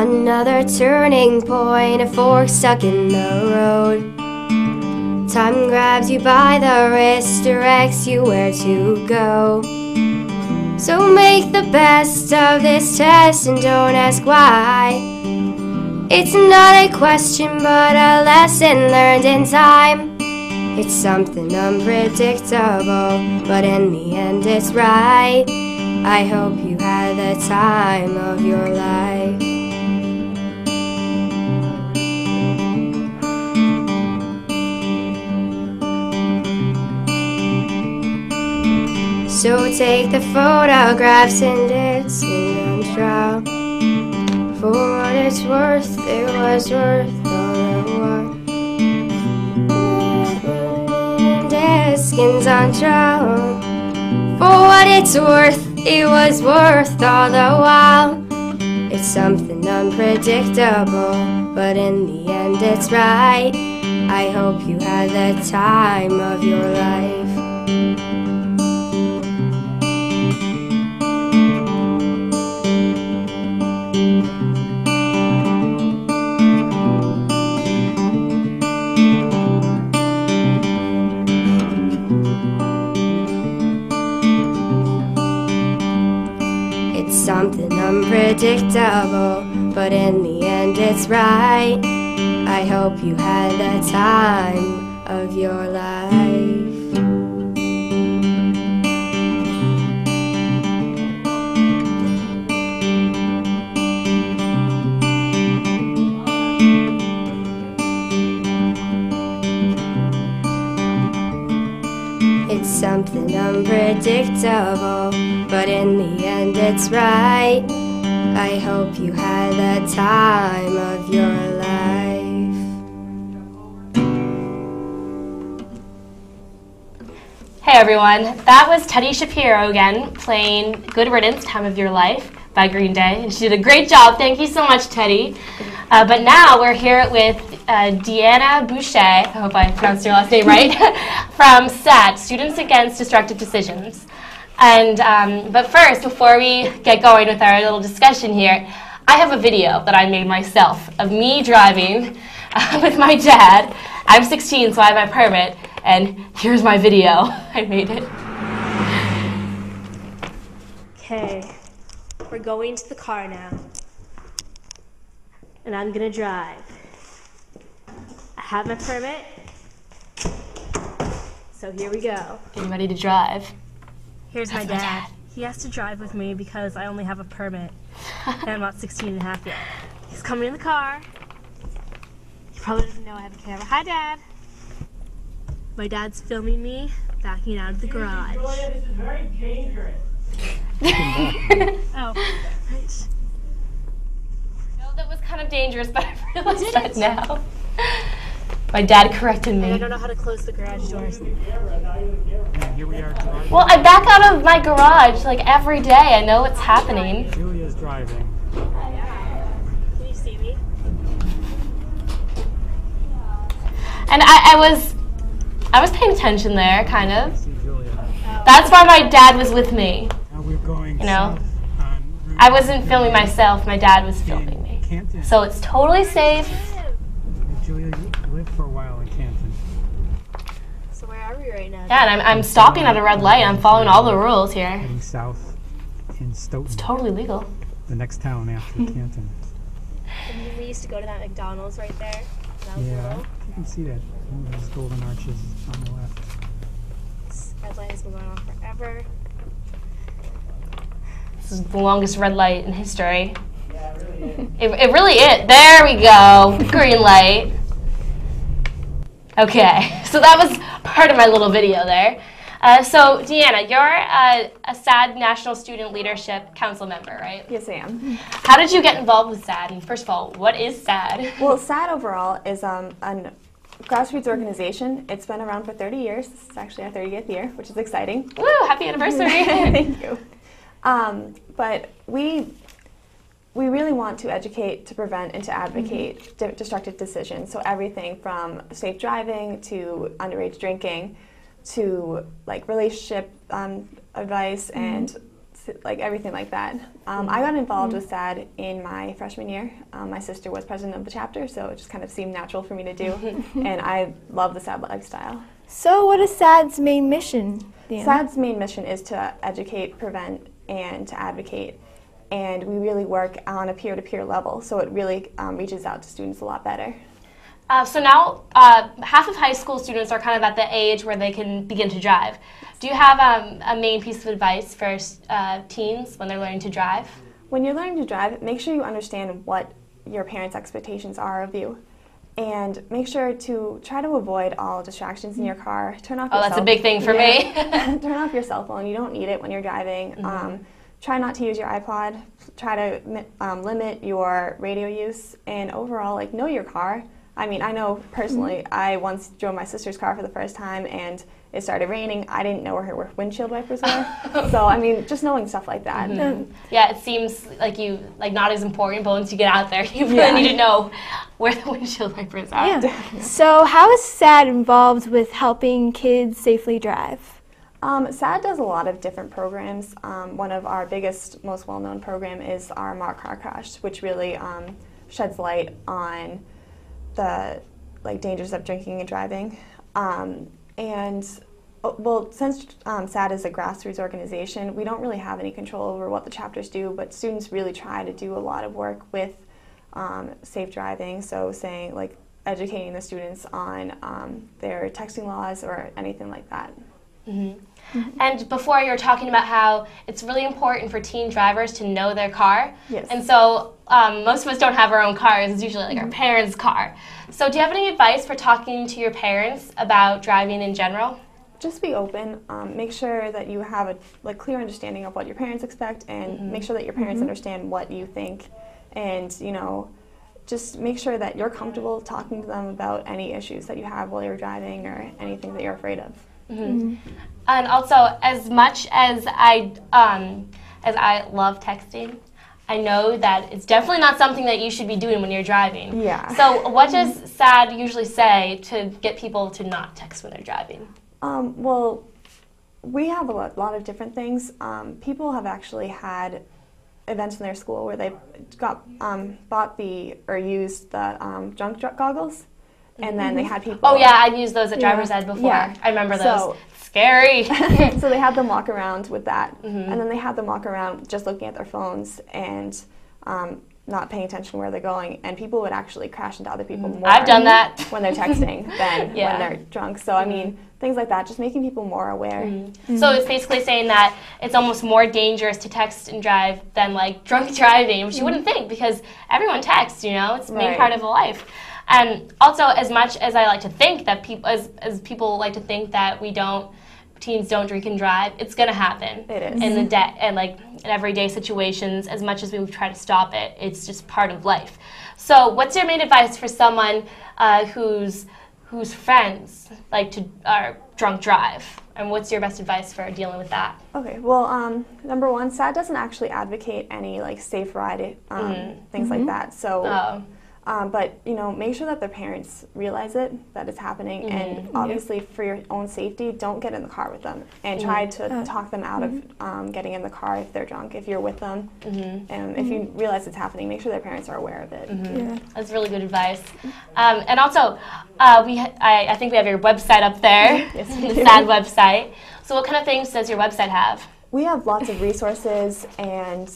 Another turning point, a fork stuck in the road. Time grabs you by the wrist, directs you where to go. So make the best of this test and don't ask why. It's not a question but a lesson learned in time. It's something unpredictable, but in the end it's right. I hope you had the time of your life. So take the photographs and it's in trial. For what it's worth, it was worth all the while. Skins on trial. For what it's worth, it was worth all the while. It's something unpredictable, but in the end it's right. I hope you had the time of your life. Something unpredictable, but in the end it's right. I hope you had the time of your life. It's something unpredictable, but in the end it's right. I hope you had the time of your life. Hey everyone, that was Teddy Shapiro again playing Good Riddance, Time of Your Life by Green Day, and she did a great job. Thank you so much, Teddy. But now we're here with Deanna Boucher, I hope I pronounced your last name right, from SADD, Students Against Destructive Decisions. And but first, before we get going with our little discussion here, I have a video that I made myself of me driving with my dad. I'm 16, so I have my permit, and here's my video. I made it. Okay, we're going to the car now, and I'm gonna drive. I have my permit, so here we go. Getting ready to drive. Here's my dad. He has to drive with me because I only have a permit, and I'm not 16 and a half yet. He's coming in the car. He probably doesn't know I have a camera. Hi, Dad. My dad's filming me backing out of the garage. Julia, this is very dangerous. Oh, right. No, that was kind of dangerous, but I realized that now. My dad corrected me. And I don't know how to close the garage doors. And here we are driving. Well, I back out of my garage like every day. I know what's happening. Julia's driving. Can you see me? And I was paying attention there, kind of. See Julia. That's why my dad was with me. Now we're going You know, south on Route I wasn't filming myself. My dad was filming me. Canton. So it's totally safe. Julia, you lived for a while in Canton. So where are we right now? Yeah, and I'm stopping at a red light. I'm following all the rules here. Heading south in Stoughton. It's totally legal. The next town after Canton. And we used to go to that McDonald's right there. That was Yeah, little. you can see that. One of those golden arches on the left. This red light has been going on forever. This is the longest red light in history. It really is. There we go. Green light. Okay, so that was part of my little video there. So, Deanna, you're a SADD National Student Leadership Council member, right? Yes, I am. How did you get involved with SADD? And first of all, what is SADD? Well, SADD overall is a grassroots organization. It's been around for 30 years. This is actually our 30th year, which is exciting. Woo, happy anniversary. Thank you. But we really want to educate, to prevent, and to advocate destructive decisions. So everything from safe driving to underage drinking to like relationship advice and like everything like that. I got involved with SADD in my freshman year. My sister was president of the chapter, so it just kind of seemed natural for me to do, and I love the SADD lifestyle. So what is SADD's main mission, Deanna? SADD's main mission is to educate, prevent, and to advocate, and we really work on a peer-to-peer level, so it really reaches out to students a lot better. So now, half of high school students are kind of at the age where they can begin to drive. Do you have a main piece of advice for teens when they're learning to drive? When you're learning to drive, make sure you understand what your parents' expectations are of you. And make sure to try to avoid all distractions in your car. Turn off your that's a big thing for me. Turn off your cell phone. You don't need it when you're driving. Try not to use your iPod. Try to limit your radio use. And overall, like, know your car. I mean, I know personally, I once drove my sister's car for the first time, and it started raining. I didn't know where her windshield wipers were. So, I mean, just knowing stuff like that. Yeah, it seems like not as important, but once you get out there, you really need to know where the windshield wipers are. Yeah. So how is SADD involved with helping kids safely drive? SADD does a lot of different programs. One of our biggest, most well-known program is our Mock Car Crash, which really sheds light on the dangers of drinking and driving. Since SADD is a grassroots organization, we don't really have any control over what the chapters do, but students really try to do a lot of work with safe driving, so saying, like, educating the students on their texting laws or anything like that. And before you were talking about how it's really important for teen drivers to know their car. Yes. And so most of us don't have our own cars. It's usually like our parents' car. So do you have any advice for talking to your parents about driving in general? Just be open. Make sure that you have a clear understanding of what your parents expect, and make sure that your parents understand what you think. And, you know, just make sure that you're comfortable talking to them about any issues that you have while you're driving or anything that you're afraid of. And also, as much as I love texting, I know that it's definitely not something that you should be doing when you're driving. Yeah. So what does SADD usually say to get people to not text when they're driving? Well, we have a lot of different things. People have actually had events in their school where they bought or used the drunk goggles, and then they had people. Oh yeah, I've used those at driver's ed before. Yeah. I remember those. So, scary. So they had them walk around with that, and then they had them walk around just looking at their phones and not paying attention to where they're going, and people would actually crash into other people more. I've done that when they're texting than when they're drunk. So I mean, things like that, just making people more aware. So it's basically saying that it's almost more dangerous to text and drive than like drunk driving, which you wouldn't think, because everyone texts, you know, it's a main part of life. And also, as much as I like to think that as people like to think that teens don't drink and drive, it's gonna happen. It is. In everyday situations. As much as we try to stop it, it's just part of life. So, what's your main advice for someone whose friends are drunk drive? And what's your best advice for dealing with that? Okay, well, number one, SADD doesn't actually advocate any safe ride things like that. So. But, you know, make sure that their parents realize that it's happening, and obviously for your own safety, don't get in the car with them, and try to talk them out of getting in the car if they're drunk, if you're with them. And if you realize it's happening, make sure their parents are aware of it. That's really good advice. And also, I think we have your website up there, Yes, the SADD website. So what kind of things does your website have? We have lots of resources, and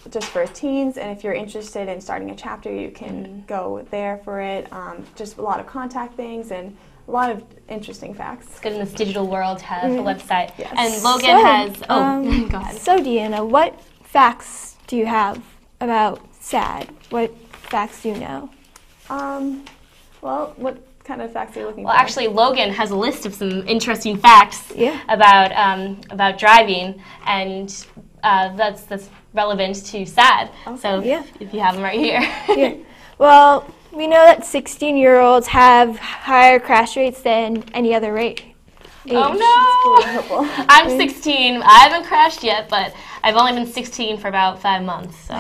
just for teens, and if you're interested in starting a chapter, you can go there for it. Just a lot of contact things and a lot of interesting facts. It's good in this digital world to have a website. Yes. And Logan has, go ahead. So Deanna, what facts do you have about SADD? What facts do you know? Well, what kind of facts are you looking for? Well, actually, Logan has a list of some interesting facts about driving, and that's relevant to SADD. So if you have them right here. Well, we know that 16-year-olds have higher crash rates than any other age. Oh no! I'm 16. I haven't crashed yet, but I've only been 16 for about 5 months. So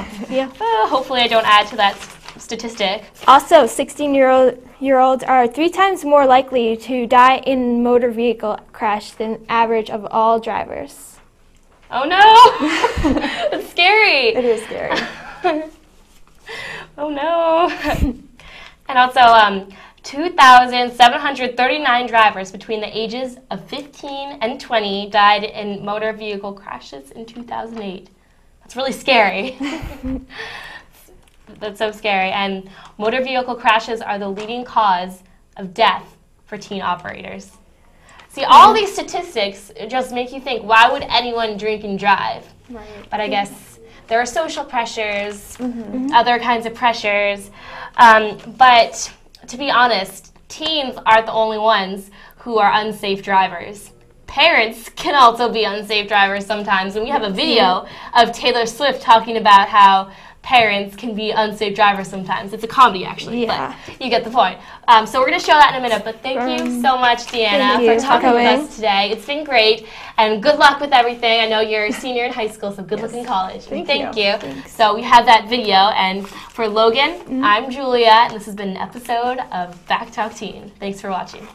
hopefully I don't add to that statistic. Also, 16-year-olds are 3 times more likely to die in motor vehicle crash than average of all drivers. Oh no! It's scary. It is scary. Oh no. And also 2,739 drivers between the ages of 15 and 20 died in motor vehicle crashes in 2008. That's really scary. That's so scary. And motor vehicle crashes are the leading cause of death for teen operators. See, all these statistics just make you think, why would anyone drink and drive? Right. But I guess there are social pressures, other kinds of pressures. But to be honest, teens aren't the only ones who are unsafe drivers. Parents can also be unsafe drivers sometimes. And we have a video of Taylor Swift talking about how parents can be unsafe drivers sometimes. It's a comedy, actually, but you get the point. So we're going to show that in a minute, but thank you so much, Deanna, for talking with us today. It's been great, and good luck with everything. I know you're a senior in high school, so good luck in college. Thank you. So we have that video, and for Logan, I'm Julia, and this has been an episode of Back Talk Teen. Thanks for watching.